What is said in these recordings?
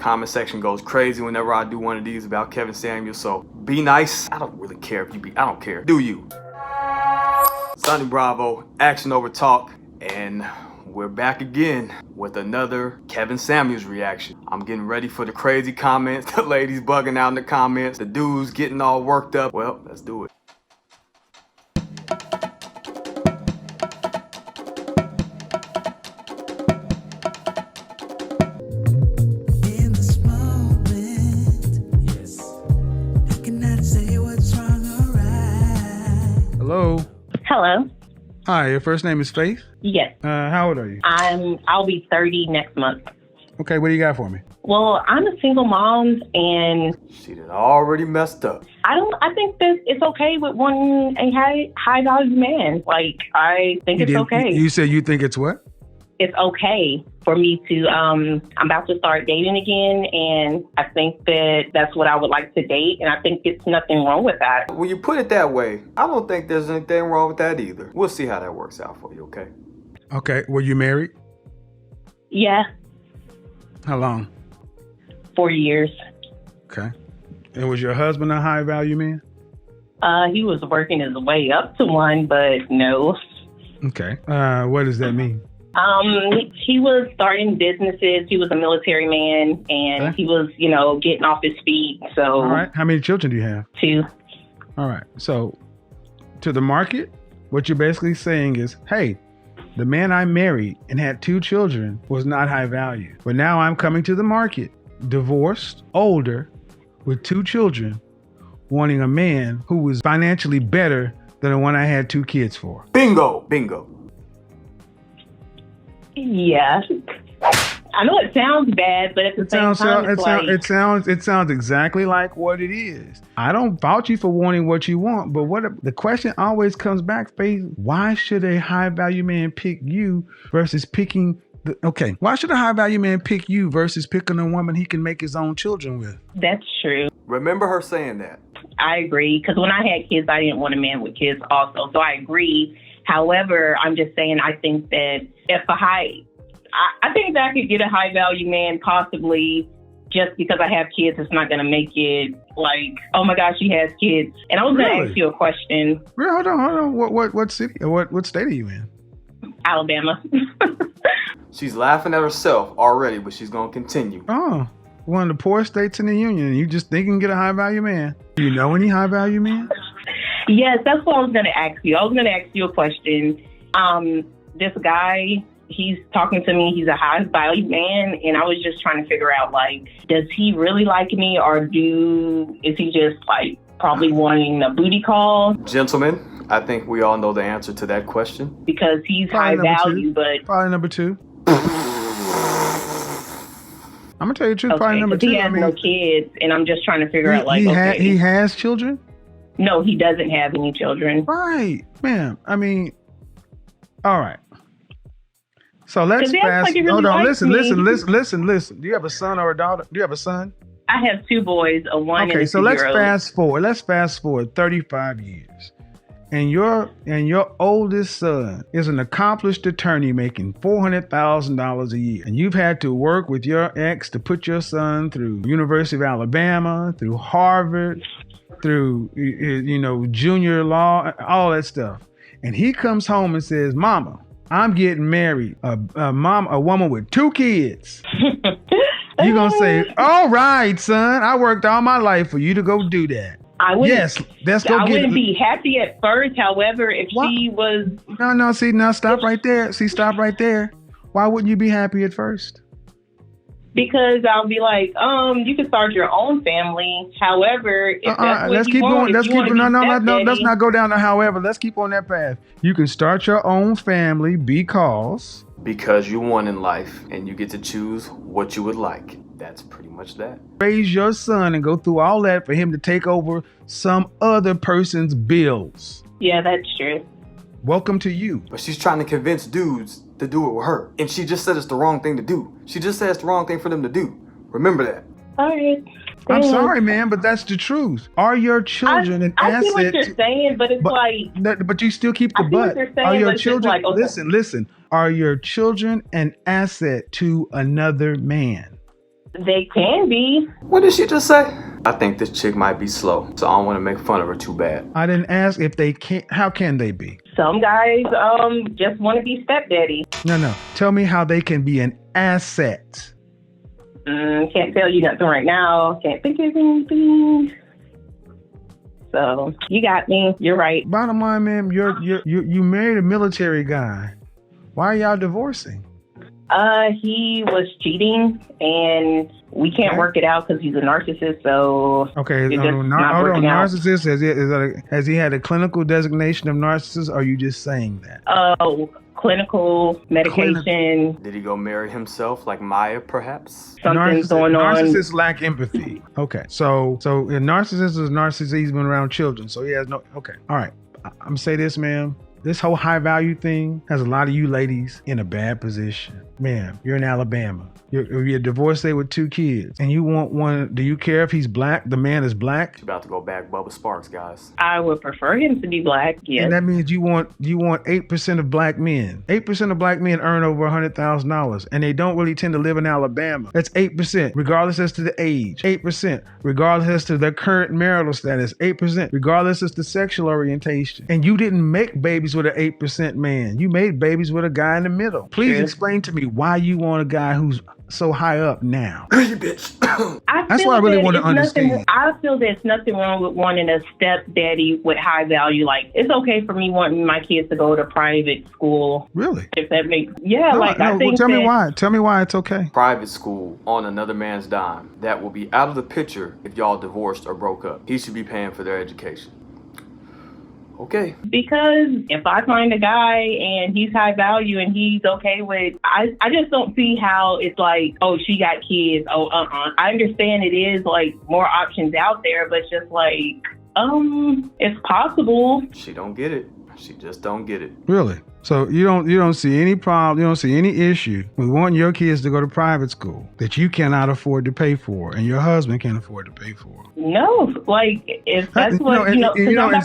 comment section goes crazy whenever I do one of these about Kevin Samuels, so be nice. I don't really care if you be, I don't care. Do you? Sani Bravo, action over talk, and we're back again with another Kevin Samuels reaction. I'm getting ready for the crazy comments, the ladies bugging out in the comments, the dudes getting all worked up. Well, let's do it. Hello. Hello. Hi, your first name is Faith? Yes. How old are you? I'll be 30 next month. Okay, what do you got for me? Well, I'm a single mom, and She done already messed up. I think that it's okay with wanting a high value man. Like, I think it's okay. You said you think it's what? It's okay for me to, I'm about to start dating again, and I think that that's what I would like to date, and I think it's nothing wrong with that. When you put it that way, I don't think there's anything wrong with that either. We'll see how that works out for you, okay? Okay, were you married? Yeah, How long? 4 years. Okay. And was your husband a high value man? He was working his way up to one, but no. Okay. What does that mean? He was starting businesses. He was a military man, and Okay. he was, getting off his feet. So, All right. How many children do you have? 2. All right. So, to the market, what you're basically saying is, hey, the man I married and had 2 children was not high value. But now I'm coming to the market, divorced, older, with 2 children, wanting a man who was financially better than the one I had 2 kids for. Bingo, bingo. Yeah. I know it sounds bad, but at the same time, It sounds exactly like what it is. I don't fault you for wanting what you want, but the question always comes back, Faith, why should a high value man pick you versus picking why should a high value man pick you versus picking a woman he can make his own children with? That's true. Remember her saying that. I agree, because when I had kids, I didn't want a man with kids also. So I agree. However, I'm just saying, I think that I think that I could get a high value man possibly just because I have kids. It's not going to make it like, oh my gosh, she has kids. And I was going to ask you a question. Hold on. What city or what state are you in? Alabama. She's laughing at herself already, but she's going to continue. Oh, one of the poorest states in the union. You just think you can get a high value man. Do you know any high value men? Yes, that's what I was going to ask you. I was going to ask you a question. This guy, he's talking to me. He's a high value man, and I was just trying to figure out, like, does he really like me, or is he just like probably wanting a booty call? Gentlemen, I think we all know the answer to that question. Because he's Probably high number value, 2. but Probably number 2. I'm gonna tell you the truth. okay, Probably number 2. he has no kids, and I'm just trying to figure out, like, he has children. No, he doesn't have any children. Right, ma'am. I mean, all right. So let's 'Cause he acts fast. like he really Hold on. likes Listen. Do you have a son or a daughter? Do you have a son? I have 2 boys, a 1 and a 2-year-old. Okay, so let's fast forward 35 years. And your oldest son is an accomplished attorney making $400,000 a year. And you've had to work with your ex to put your son through University of Alabama, through Harvard, through junior law, all that stuff. And he comes home and says, "Mama, I'm getting married. A woman with 2 kids." You're gonna say, "All right, son, I worked all my life for you to go do that." I wouldn't, yes, let's go I get it. wouldn't be happy at first. However, if she was... No, see, now stop right there. Stop right there. Why wouldn't you be happy at first? Because I'll be like, you can start your own family. However, if that's what you want, let's not go down to however. Let's keep on that path. You can start your own family because you won in life, and you get to choose what you would like. That's pretty much that. Raise your son and go through all that for him to take over some other person's bills. Yeah, that's true. Welcome to you. But she's trying to convince dudes to do it with her. And she just said it's the wrong thing to do. She just said it's the wrong thing for them to do. Remember that. All right. I'm sorry, man, but that's the truth. Are your children an asset? I see what you're saying, but it's but you still keep the but. Are your children? Listen. Are your children an asset to another man? They can be. What did she just say? I think this chick might be slow, so I don't want to make fun of her too bad. I didn't ask if they can't. How can they be? Some guys just want to be stepdaddy. No. Tell me how they can be an asset. Can't tell you nothing right now. Can't think of anything. So you got me. You're right. Bottom line, ma'am, you married a military guy. Why are y'all divorcing? He was cheating, and we can't work it out because he's a narcissist. So okay, narcissist. Has he had a clinical designation of narcissist? Or are you just saying that? Clinical medication. Did he go marry himself like Maya, perhaps? Something's going on. Narcissists lack empathy. Okay, so a narcissist is narcissist. He's been around children, so he has no. Okay, all right. I'm gonna say this, ma'am. This whole high value thing has a lot of you ladies in a bad position. Ma'am, you're in Alabama. You're divorced with 2 kids, and you want one. Do you care if he's black? The man is black. She's about to go back Bubba Sparks, guys. I would prefer him to be black. Yes. And that means you want 8% of black men. 8% of black men earn over $100,000, and they don't really tend to live in Alabama. That's 8%, regardless as to the age. 8%, regardless as to their current marital status. 8%, regardless as to sexual orientation. And you didn't make babies with an 8% man. You made babies with a guy in the middle. Please explain to me why you want a guy who's so high up now. You bitch. That's what I really want to understand. I feel there's nothing wrong with wanting a stepdaddy with high value. Like, it's okay for me wanting my kids to go to private school. Really? If that makes I think. Tell me why. Tell me why it's okay. Private school on another man's dime. That will be out of the picture if y'all divorced or broke up. He should be paying for their education. Okay. Because if I find a guy and he's high value and he's okay with, I just don't see how it's like, oh, she got kids. I understand it is like more options out there, but it's just like, it's possible. She don't get it. She just don't get it. Really? So you don't see any problem, you don't see any issue with wanting your kids to go to private school that you cannot afford to pay for and your husband can't afford to pay for. No, like if that's what I'm gonna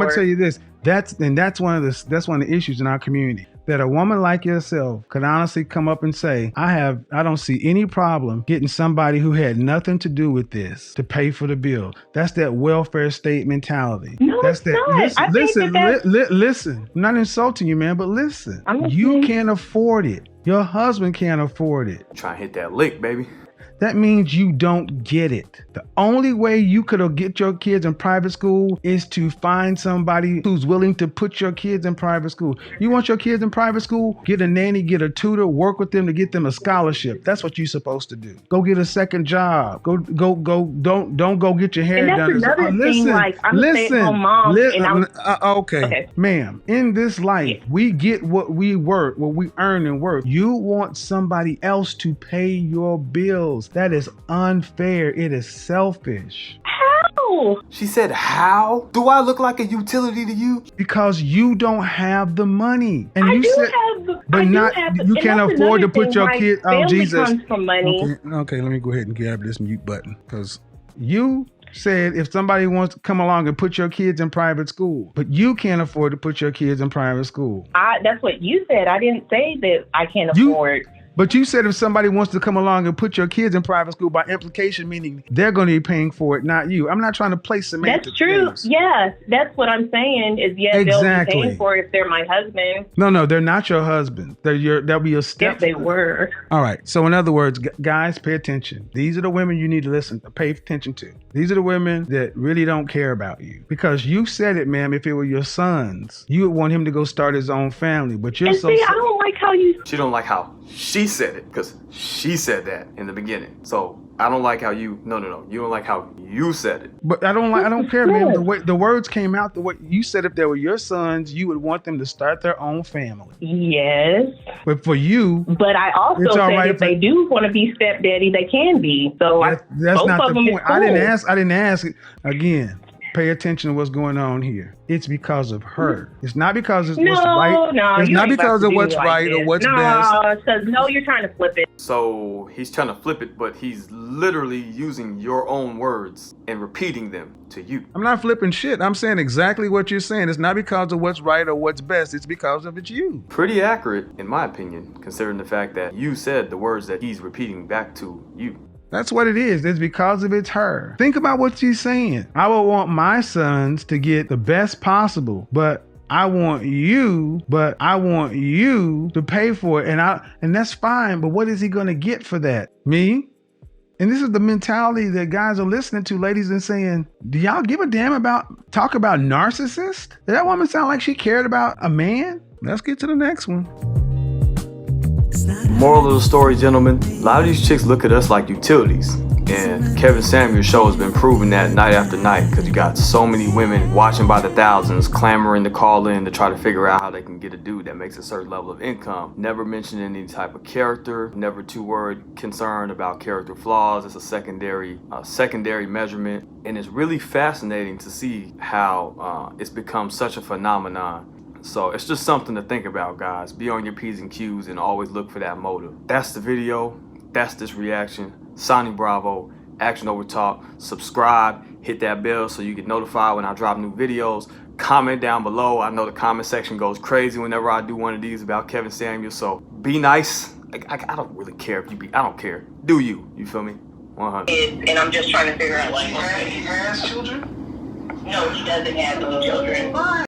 tell you this. That's one of the issues in our community. That a woman like yourself could honestly come up and say, I don't see any problem getting somebody who had nothing to do with this to pay for the bill. That's that welfare state mentality. No, that's it's not. Listen. I'm not insulting you, man, but listen. You can't afford it. Your husband can't afford it. Try and hit that lick, baby. That means you don't get it. The only way you could get your kids in private school is to find somebody who's willing to put your kids in private school. You want your kids in private school? Get a nanny, get a tutor, work with them to get them a scholarship. That's what you're supposed to do. Go get a second job. Go. Don't go get your hair done. And that's another thing. Like, I'm a stay-at-home mom. Okay, ma'am. In this life, we get what we work, what we earn and work. You want somebody else to pay your bills. That is unfair. It is selfish. How? She said, how? Do I look like a utility to you? Because you don't have the money. And you can't afford to put your kid. Oh, Jesus. Comes from money. Okay, let me go ahead and grab this mute button. Because you said if somebody wants to come along and put your kids in private school, but you can't afford to put your kids in private school. That's what you said. I didn't say that I can't afford. But you said if somebody wants to come along and put your kids in private school, by implication, meaning they're going to be paying for it, not you. I'm not trying to play semantics. That's true. Things. Yes, that's what I'm saying is, they'll be paying for it if they're my husband. No, they're not your husband. They'll be your step. If they were. All right. So in other words, guys, pay attention. These are the women you need to pay attention to. These are the women that really don't care about you. Because you said it, ma'am, if it were your sons, you would want him to go start his own family. But you're I don't like how you... She don't like how she said it, because she said that in the beginning. So I don't like how you... No. You don't like how you said it. But I don't care, man. The way the words came out, the way you said if they were your sons, you would want them to start their own family. Yes. But for you... But I also said if they do want to be stepdaddy, they can be. So that's not the point. Cool. I didn't ask again. pay attention to what's going on here. It's because of her. It's not because it's No, what's right. no, It's you not ain't about because to of do what's like right or this. what's no, best. because no, you're trying to flip it. So he's trying to flip it, but he's literally using your own words and repeating them to you. I'm not flipping shit. I'm saying exactly what you're saying. It's not because of what's right or what's best. It's because of it's you. Pretty accurate, in my opinion, considering the fact that you said the words that he's repeating back to you. That's what it is. It's because of it's her. Think about what she's saying. I would want my sons to get the best possible, but I want you to pay for it. And that's fine, but what is he gonna get for that? Me? And this is the mentality that guys are listening to, ladies, and saying, do y'all give a damn talk about narcissist? Did that woman sound like she cared about a man? Let's get to the next one. Moral of the story, gentlemen, a lot of these chicks look at us like utilities. And Kevin Samuel's show has been proving that night after night, because you got so many women watching by the thousands, clamoring to call in to try to figure out how they can get a dude that makes a certain level of income. Never mentioning any type of character, never too concerned about character flaws. It's a secondary measurement. And it's really fascinating to see how it's become such a phenomenon. So it's just something to think about, guys. Be on your P's and Q's and always look for that motive. That's the video. That's this reaction. Sani Bravo, Action Over Talk. Subscribe, hit that bell so you get notified when I drop new videos. Comment down below. I know the comment section goes crazy whenever I do one of these about Kevin Samuel. So be nice. I don't really care if you be. I don't care. Do you? You feel me? 100. And I'm just trying to figure out, like, He has children? no, he doesn't have any children.